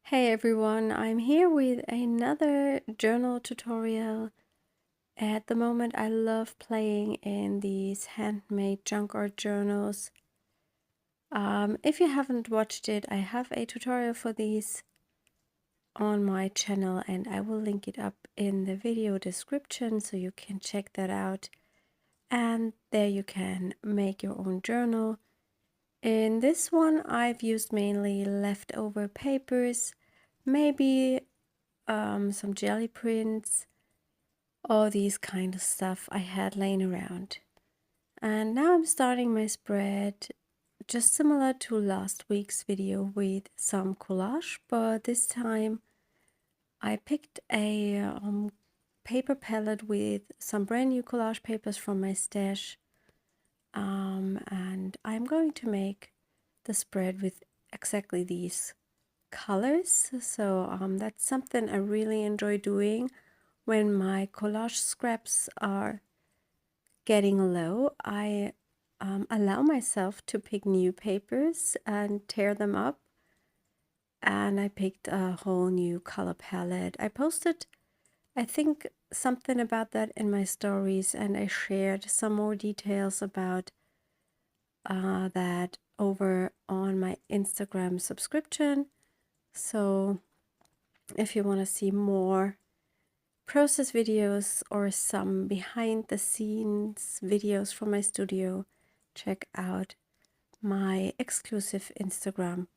Hey everyone, I'm here with another journal tutorial. At the moment I love playing in these handmade junk art journals. If you haven't watched it, I have a tutorial for these on my channel and I will link it up in the video description so you can check that out. And there you can make your own journal. In this one I've used mainly leftover papers, maybe some jelly prints, all these kind of stuff I had laying around. And now I'm starting my spread just similar to last week's video with some collage, but this time I picked a paper palette with some brand new collage papers from my stash, and I'm going to make the spread with exactly these colors. So that's something I really enjoy doing. When my collage scraps are getting low, I allow myself to pick new papers and tear them up. And I picked a whole new color palette. I posted, I think, something about that in my stories, and I shared some more details about that over on my Instagram subscription. So if you want to see more process videos or some behind the scenes videos from my studio, check out my exclusive Instagram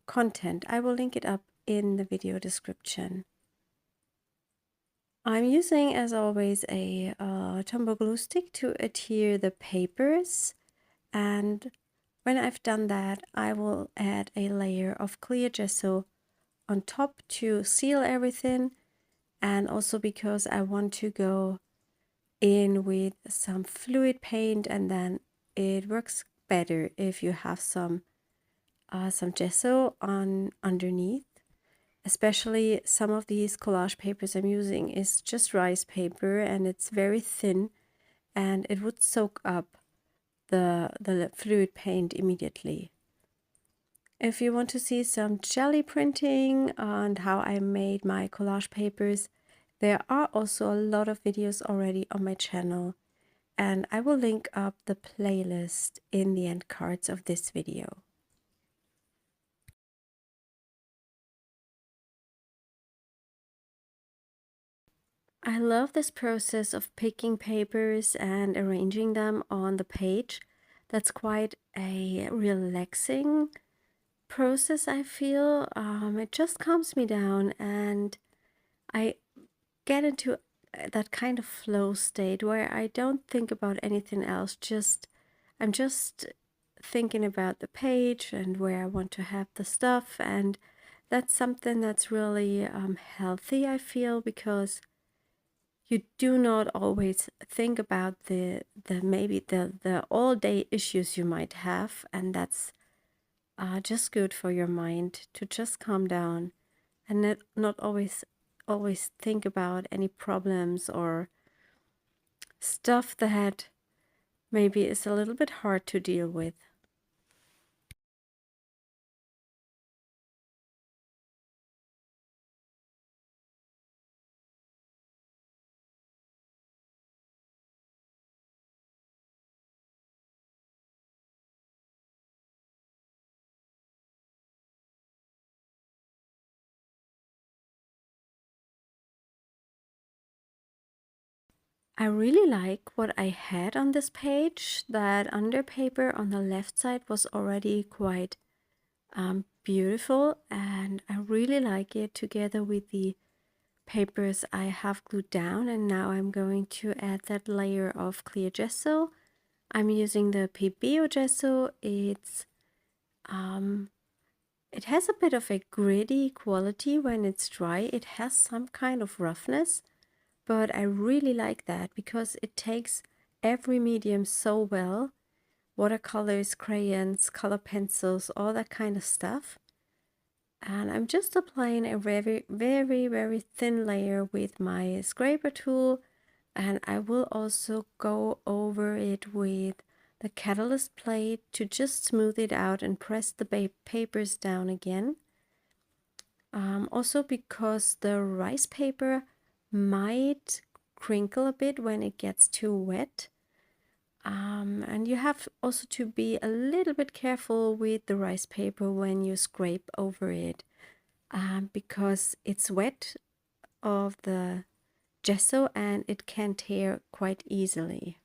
content. I will link it up in the video description. I'm using, as always, a Tombow glue stick to adhere the papers, and when I've done that I will add a layer of clear gesso on top to seal everything, and also because I want to go in with some fluid paint, and then it works better if you have some gesso on underneath. Especially some of these collage papers I'm using is just rice paper and it's very thin, and it would soak up the fluid paint immediately. If you want to see some jelly printing and how I made my collage papers, there are also a lot of videos already on my channel, and I will link up the playlist in the end cards of this video. I love this process of picking papers and arranging them on the page. That's quite a relaxing process, I feel. It just calms me down and I get into that kind of flow state where I don't think about anything else. I'm just thinking about the page and where I want to have the stuff, and that's something that's really healthy, I feel, because you do not always think about the all day issues you might have, and that's just good for your mind to just calm down and not always think about any problems or stuff that maybe is a little bit hard to deal with. I really like what I had on this page. That under paper on the left side was already quite beautiful, and I really like it together with the papers I have glued down. And now I'm going to add that layer of clear gesso. I'm using the PBO gesso. It has a bit of a gritty quality when it's dry. It has some kind of roughness, but I really like that because it takes every medium so well. Watercolors, crayons, color pencils, all that kind of stuff. And I'm just applying a very thin layer with my scraper tool, and I will also go over it with the catalyst plate to just smooth it out and press the papers down again. Also because the rice paper might crinkle a bit when it gets too wet. And you have also to be a little bit careful with the rice paper when you scrape over it, because it's wet of the gesso and it can tear quite easily.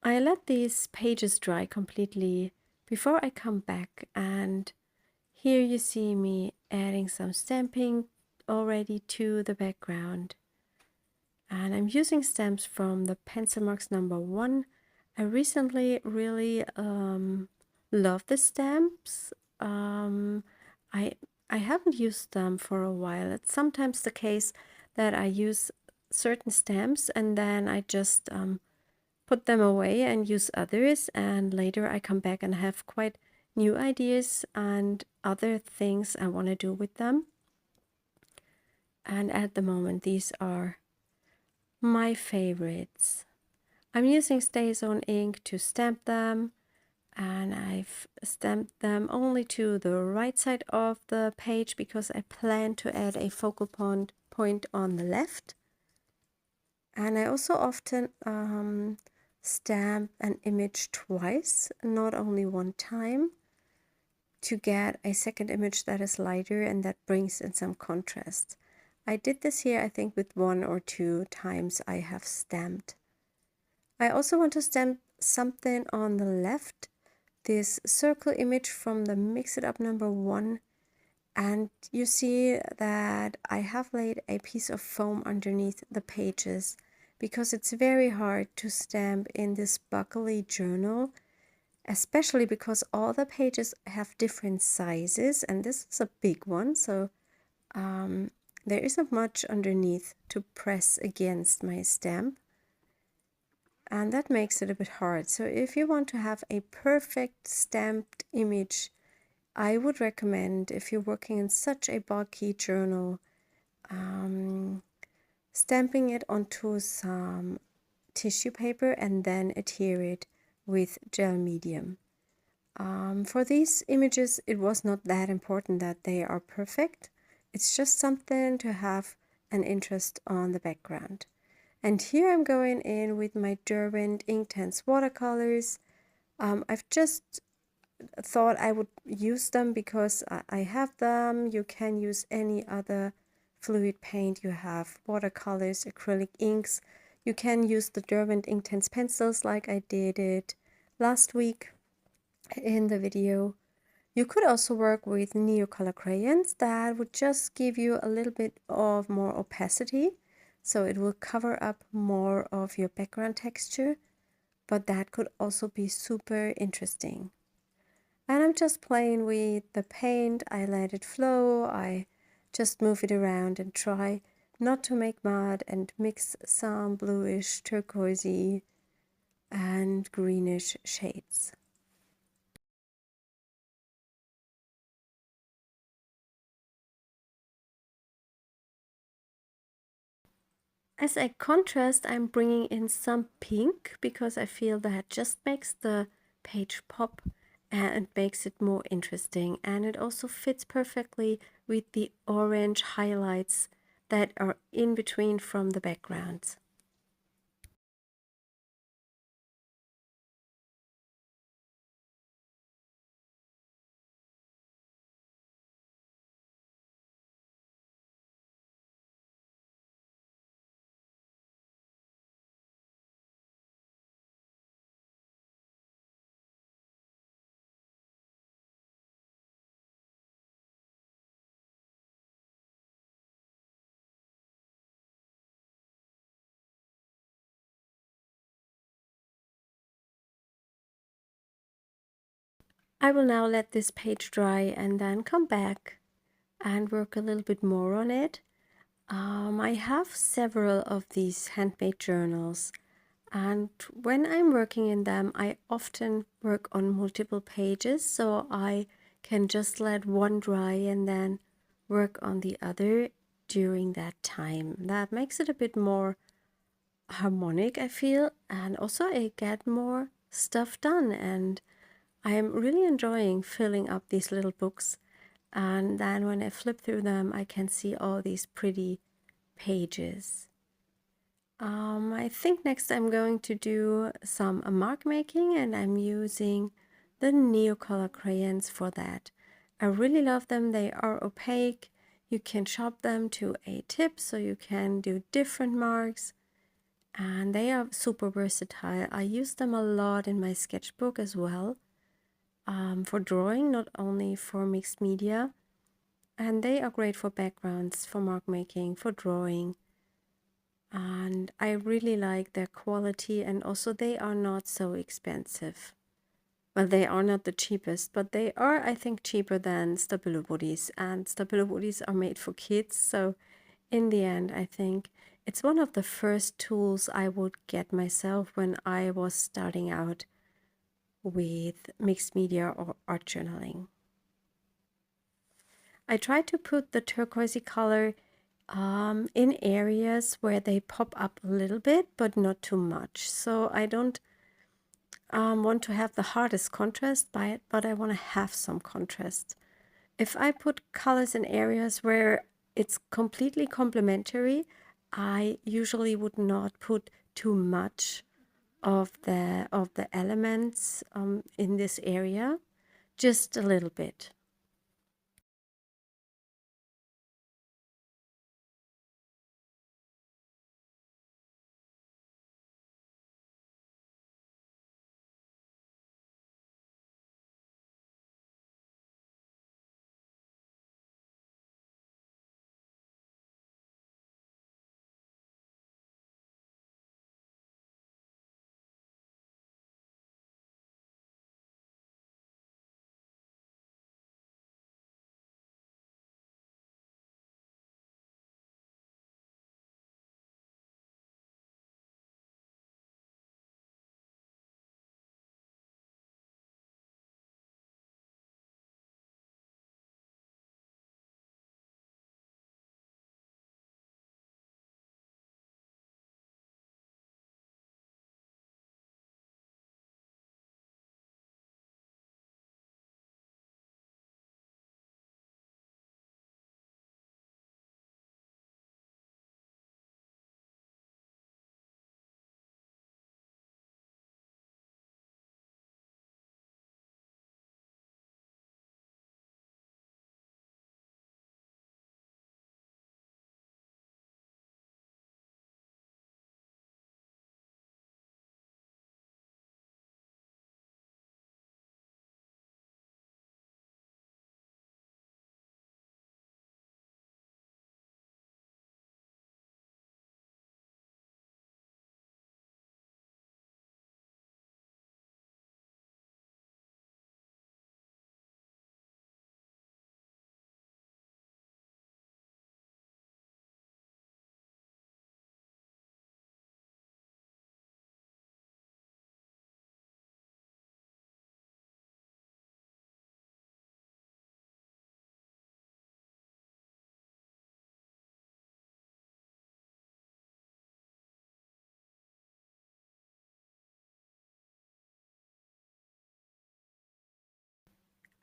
I let these pages dry completely before I come back, and here you see me adding some stamping already to the background. And I'm using stamps from the Pencil Marks #1. I recently really love the stamps. I haven't used them for a while. It's sometimes the case that I use certain stamps and then I just put them away and use others, and later I come back and have quite new ideas and other things I want to do with them. And at the moment these are my favorites. I'm using StazOn ink to stamp them, and I've stamped them only to the right side of the page because I plan to add a focal point on the left. And I also often stamp an image twice, not only one time, to get a second image that is lighter and that brings in some contrast. I did this here, I think, with 1 or 2 times I have stamped. I also want to stamp something on the left, this circle image from the Mix It Up #1, and you see that I have laid a piece of foam underneath the pages because it's very hard to stamp in this buckly journal, especially because all the pages have different sizes, and this is a big one, so there isn't much underneath to press against my stamp. And that makes it a bit hard. So if you want to have a perfect stamped image, I would recommend, if you're working in such a bulky journal, stamping it onto some tissue paper and then adhere it with gel medium. For these images, it was not that important that they are perfect. It's just something to have an interest on the background. And here I'm going in with my Derwent Inktense watercolors. I've just thought I would use them because I have them. You can use any other fluid paint. You have watercolors, acrylic inks. You can use the Derwent Inktense pencils like I did it last week in the video. You could also work with Neocolor crayons that would just give you a little bit of more opacity, so it will cover up more of your background texture, but that could also be super interesting. And I'm just playing with the paint. I let it flow, I just move it around and try not to make mud and mix some bluish, turquoisey and greenish shades. As a contrast, I'm bringing in some pink because I feel that just makes the page pop and makes it more interesting. And it also fits perfectly with the orange highlights that are in between from the backgrounds. I will now let this page dry and then come back and work a little bit more on it. I have several of these handmade journals, and when I'm working in them, I often work on multiple pages, so I can just let one dry and then work on the other during that time. That makes it a bit more harmonic, I feel, and also I get more stuff done, and I am really enjoying filling up these little books. And then when I flip through them, I can see all these pretty pages. I think next I'm going to do some mark making, and I'm using the Neocolor crayons for that. I really love them. They are opaque. You can chop them to a tip so you can do different marks, and they are super versatile. I use them a lot in my sketchbook as well, for drawing, not only for mixed media. And they are great for backgrounds, for mark making, for drawing. And I really like their quality, and also they are not so expensive. Well, they are not the cheapest, but they are, I think, cheaper than Stabilo bodies. And Stabilo bodies are made for kids, so in the end, I think it's one of the first tools I would get myself when I was starting out with mixed media or art journaling. I try to put the turquoisey color in areas where they pop up a little bit, but not too much. So I don't want to have the hardest contrast by it, but I want to have some contrast. If I put colors in areas where it's completely complementary, I usually would not put too much of the elements in this area, just a little bit.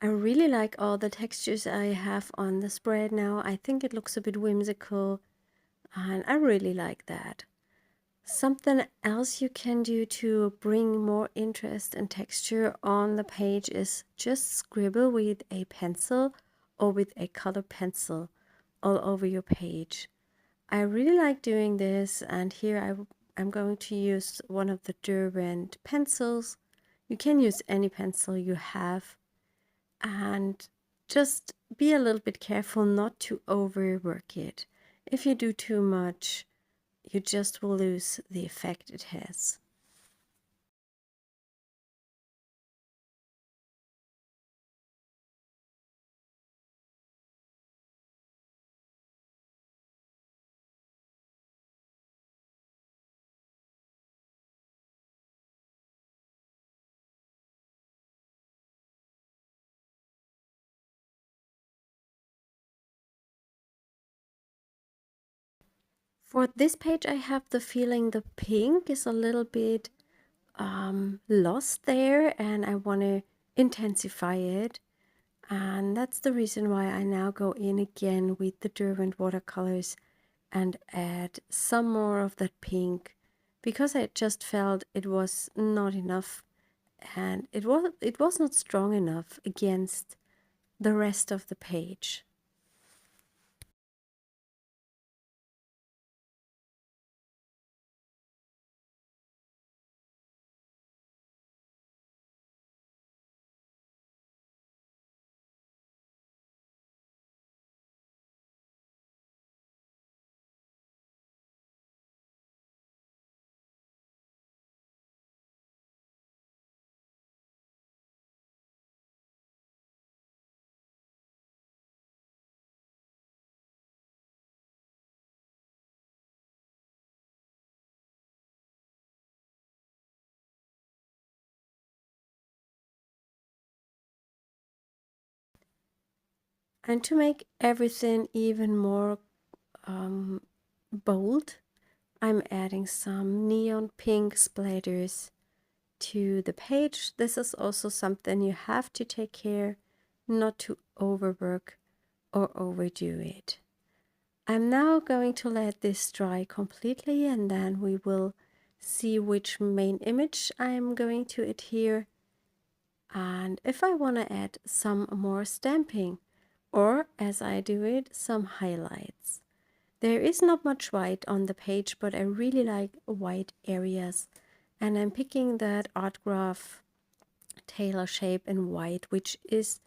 I really like all the textures I have on the spread now. I think it looks a bit whimsical, and I really like that. Something else you can do to bring more interest and texture on the page is just scribble with a pencil or with a colored pencil all over your page. I really like doing this, and here I'm going to use one of the Derwent pencils. You can use any pencil you have, and just be a little bit careful not to overwork it. If you do too much, you just will lose the effect it has. For this page, I have the feeling the pink is a little bit lost there, and I want to intensify it. And that's the reason why I now go in again with the Derwent watercolors and add some more of that pink, because I just felt it was not enough, and it was not strong enough against the rest of the page. And to make everything even more bold, I'm adding some neon pink splatters to the page. This is also something you have to take care not to overwork or overdo it. I'm now going to let this dry completely, and then we will see which main image I'm going to adhere, and if I want to add some more stamping, or as I do it, some highlights. There is not much white on the page, but I really like white areas, and I'm picking that Art Graph Tailor Shape in white, which is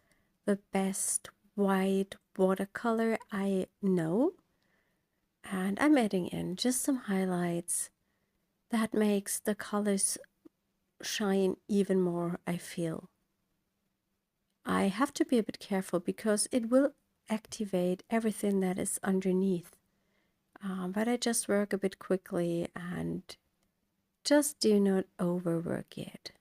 the best white watercolor I know. And I'm adding in just some highlights that makes the colors shine even more, I feel. I have to be a bit careful because it will activate everything that is underneath. But I just work a bit quickly and just do not overwork it.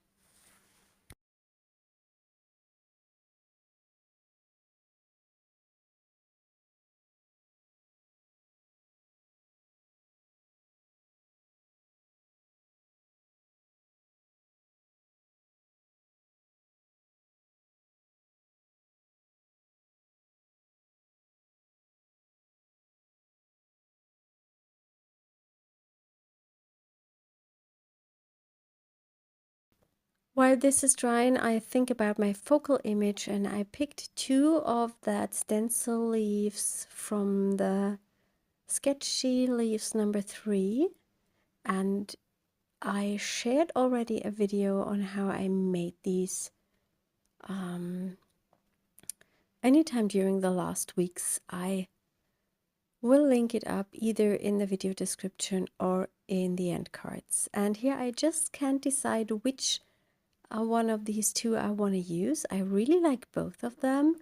While this is drying, I think about my focal image, and I picked two of that stencil leaves from the Sketchy Leavesd number 3, and I shared already a video on how I made these anytime during the last weeks. I will link it up either in the video description or in the end cards. And here I just can't decide which one of these two I want to use. I really like both of them,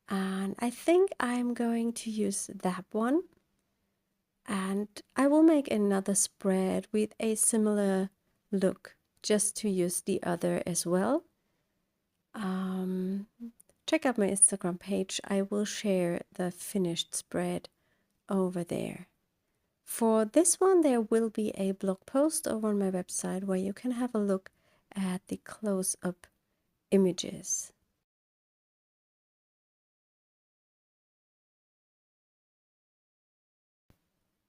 and I think I'm going to use that one. And I will make another spread with a similar look just to use the other as well. Check out my Instagram page. I will share the finished spread over there. For this one, there will be a blog post over on my website where you can have a look at the close-up images.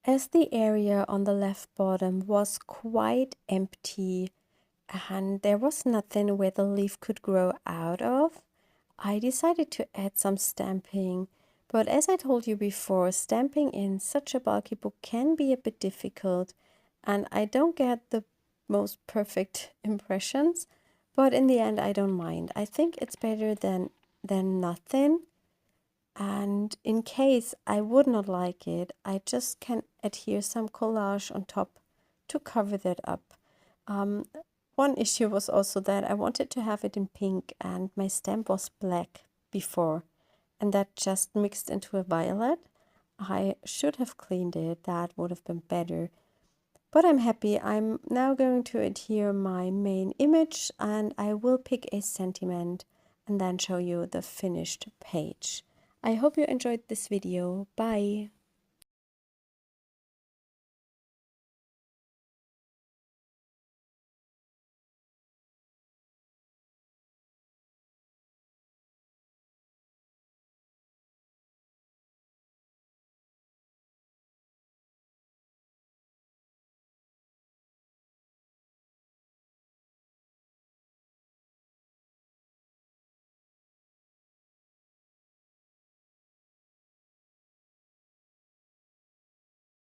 As the area on the left bottom was quite empty and there was nothing where the leaf could grow out of, I decided to add some stamping. But as I told you before, stamping in such a bulky book can be a bit difficult, and I don't get the most perfect impressions, but in the end I don't mind. I think it's better than nothing. And in case I would not like it, I just can adhere some collage on top to cover that up. One issue was also that I wanted to have it in pink, and my stamp was black before, and that just mixed into a violet. I should have cleaned it, that would have been better. But I'm happy. I'm now going to adhere my main image, and I will pick a sentiment and then show you the finished page. I hope you enjoyed this video. Bye!